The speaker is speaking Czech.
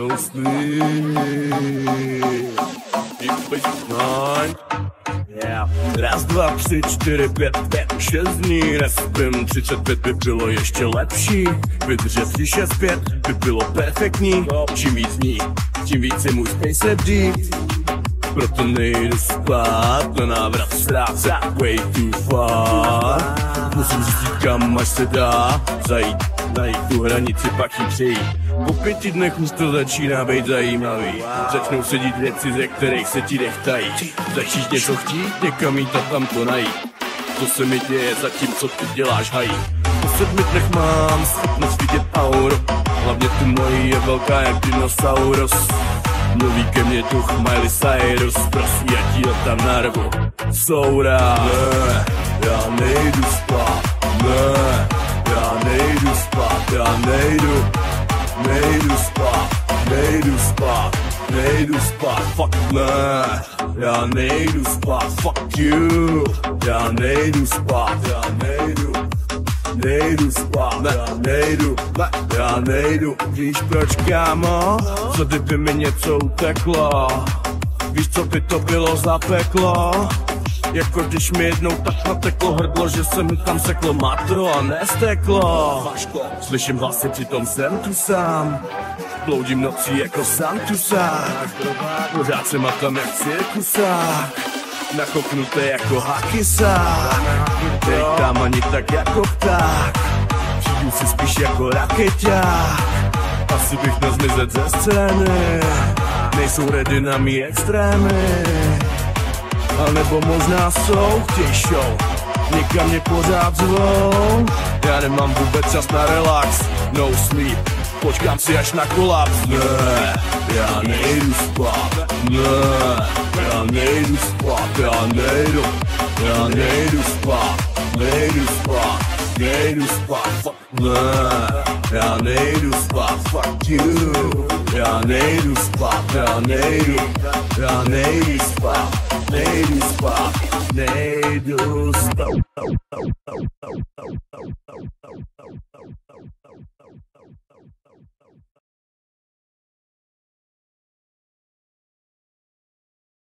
no sleep. Yeah. Raz, dva, tři, čtyři, pět, pět, 6 dní nespím, 35 by bylo ještě lepší. Vydržet si 6-5 by bylo perfektní. Čím víc dní, tím víc je můj space deep. Proto nejdu spát, na návrat ztrácet way too far. Musím zjistit kam až se dá zajít, najít tu hranici, pak ji přejít. Po 5 dnech už to začíná být zajímavý. Začnou se dít věci, ze kterých se ti nechtají. Začíš něco chtít, někam jít a tam to najít. To se mi děje zatímco ty děláš hají. Po 7 dnech mám schopnost vidět auru. Hlavně tu mojí je velká jak dinosaurus. Mluví ke mně duch Miley Cyrus. Prosí, ať ji tam narvu. Soura. Ne, já nejdu spát. Ne, já nejdu spát. Já nejdu spát. Nejdu spát. Nejdu spát. Fuck ne. Já nejdu spát. Fuck you. Já nejdu spát. Já nejdu spát, já nejdu. Víš proč, kámo? Co kdyby mi něco uteklo? Víš co by to bylo za peklo? Jako když mi jednou tak nateklo hrdlo, že se mi tam seklo matro a nesteklo. Slyším hlasy, přitom jsem tu sám. Bloudím nocí jako Santusák. Pořád se matám jak cirkusák. Nakopnutý jako hakisák. Dejtám ani tak jako pták. Přijdu si spíš jako rakeťák. Asi bych měl zmizet ze scény. Nejsou ready na mý extrémy. A nebo možná jsou, chtěj show. Někam mě pořád zvou. Já nemám vůbec čas na relax. No sleep, počkám si až na kolaps. Ne, já nejdu spát. Ne, já nejdu spát. Já nejdu spát. Nejdu spát. Fuck ne, já nejdu spát. Fuck you. Já nejdu spát. Já nejdu spát. Nejdu spát.